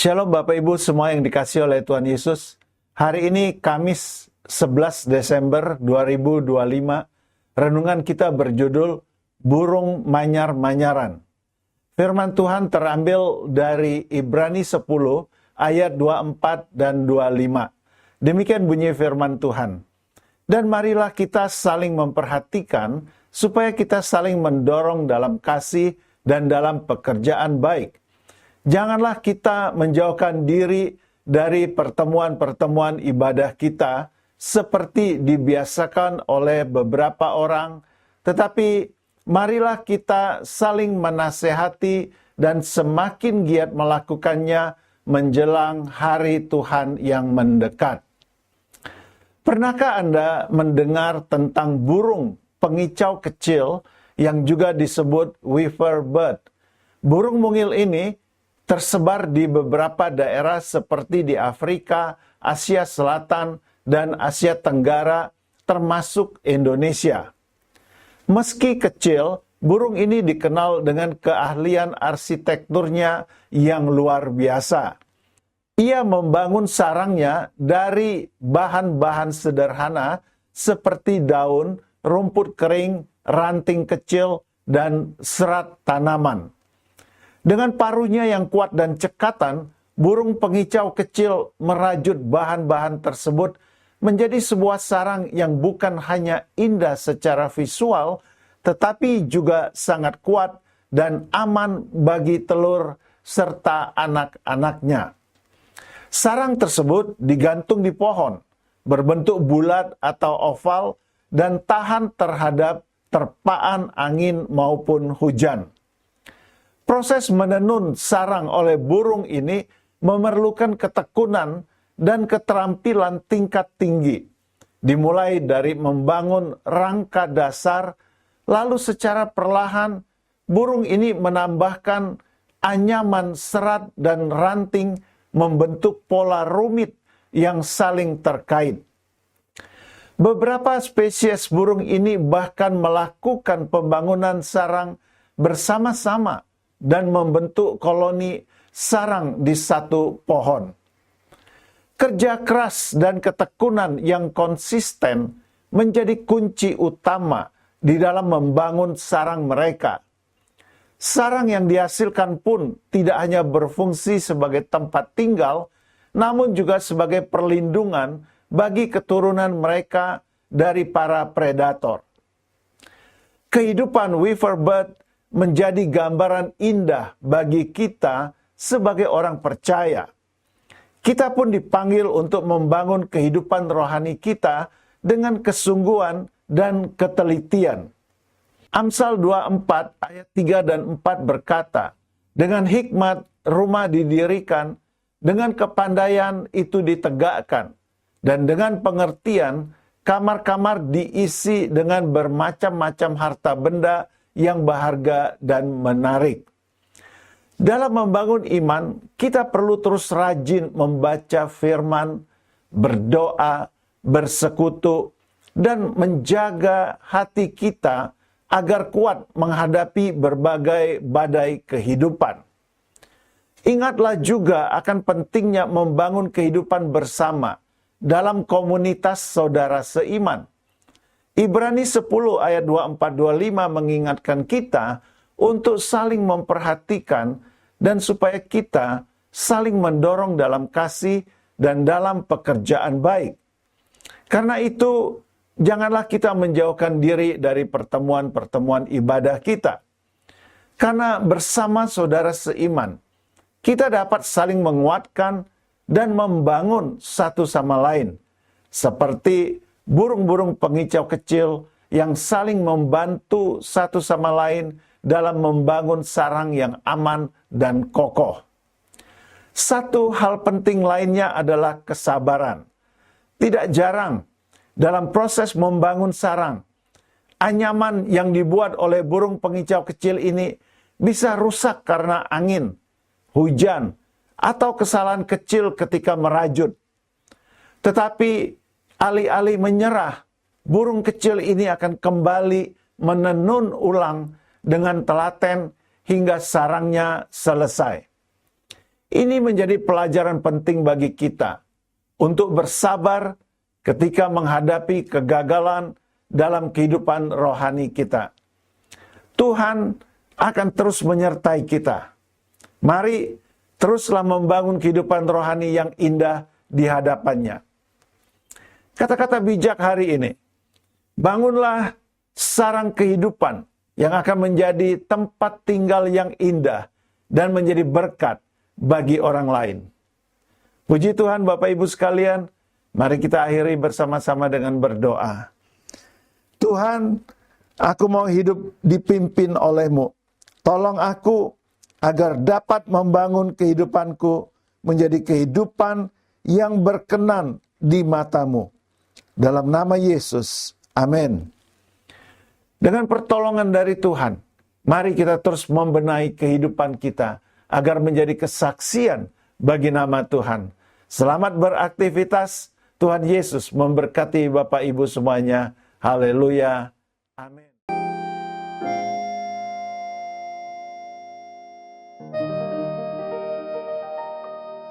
Shalom Bapak Ibu semua yang dikasihi oleh Tuhan Yesus. Hari ini Kamis 11 Desember 2025. Renungan kita berjudul Burung Manyar-Manyaran. Firman Tuhan terambil dari Ibrani 10 ayat 24 dan 25. Demikian bunyi firman Tuhan. Dan marilah kita saling memperhatikan supaya kita saling mendorong dalam kasih dan dalam pekerjaan baik. Janganlah kita menjauhkan diri dari pertemuan-pertemuan ibadah kita seperti dibiasakan oleh beberapa orang, tetapi marilah kita saling menasehati dan semakin giat melakukannya menjelang hari Tuhan yang mendekat. Pernahkah Anda mendengar tentang burung pengicau kecil yang juga disebut weaver bird? Burung mungil ini tersebar di beberapa daerah seperti di Afrika, Asia Selatan, dan Asia Tenggara, termasuk Indonesia. Meski kecil, burung ini dikenal dengan keahlian arsitekturnya yang luar biasa. Ia membangun sarangnya dari bahan-bahan sederhana seperti daun, rumput kering, ranting kecil, dan serat tanaman. Dengan paruhnya yang kuat dan cekatan, burung pengicau kecil merajut bahan-bahan tersebut menjadi sebuah sarang yang bukan hanya indah secara visual, tetapi juga sangat kuat dan aman bagi telur serta anak-anaknya. Sarang tersebut digantung di pohon, berbentuk bulat atau oval, dan tahan terhadap terpaan angin maupun hujan. Proses menenun sarang oleh burung ini memerlukan ketekunan dan keterampilan tingkat tinggi. Dimulai dari membangun rangka dasar, lalu secara perlahan burung ini menambahkan anyaman serat dan ranting membentuk pola rumit yang saling terkait. Beberapa spesies burung ini bahkan melakukan pembangunan sarang bersama-sama dan membentuk koloni sarang di satu pohon. Kerja keras dan ketekunan yang konsisten menjadi kunci utama di dalam membangun sarang mereka. Sarang yang dihasilkan pun tidak hanya berfungsi sebagai tempat tinggal, namun juga sebagai perlindungan bagi keturunan mereka dari para predator. Kehidupan weaver bird menjadi gambaran indah bagi kita sebagai orang percaya. Kita pun dipanggil untuk membangun kehidupan rohani kita dengan kesungguhan dan ketelitian. Amsal 24 ayat 3 dan 4 berkata, dengan hikmat rumah didirikan, dengan kepandaian itu ditegakkan, dan dengan pengertian kamar-kamar diisi dengan bermacam-macam harta benda yang berharga dan menarik. Dalam membangun iman, kita perlu terus rajin membaca firman, berdoa, bersekutu, dan menjaga hati kita agar kuat menghadapi berbagai badai kehidupan. Ingatlah juga akan pentingnya membangun kehidupan bersama dalam komunitas saudara seiman. Ibrani 10 ayat 24-25 mengingatkan kita untuk saling memperhatikan dan supaya kita saling mendorong dalam kasih dan dalam pekerjaan baik. Karena itu, janganlah kita menjauhkan diri dari pertemuan-pertemuan ibadah kita. Karena bersama saudara seiman, kita dapat saling menguatkan dan membangun satu sama lain. Seperti burung-burung pengicau kecil yang saling membantu satu sama lain dalam membangun sarang yang aman dan kokoh. Satu hal penting lainnya adalah kesabaran. Tidak jarang dalam proses membangun sarang, anyaman yang dibuat oleh burung pengicau kecil ini bisa rusak karena angin, hujan, atau kesalahan kecil ketika merajut. Tetapi alih-alih menyerah, burung kecil ini akan kembali menenun ulang dengan telaten hingga sarangnya selesai. Ini menjadi pelajaran penting bagi kita untuk bersabar ketika menghadapi kegagalan dalam kehidupan rohani kita. Tuhan akan terus menyertai kita. Mari teruslah membangun kehidupan rohani yang indah di hadapannya. Kata-kata bijak hari ini, bangunlah sarang kehidupan yang akan menjadi tempat tinggal yang indah dan menjadi berkat bagi orang lain. Puji Tuhan Bapak Ibu sekalian, mari kita akhiri bersama-sama dengan berdoa. Tuhan, aku mau hidup dipimpin oleh-Mu. Tolong aku agar dapat membangun kehidupanku menjadi kehidupan yang berkenan di mata-Mu. Dalam nama Yesus, amin. Dengan pertolongan dari Tuhan, mari kita terus membenahi kehidupan kita agar menjadi kesaksian bagi nama Tuhan. Selamat beraktivitas. Tuhan Yesus memberkati Bapak Ibu semuanya. Haleluya. Amin.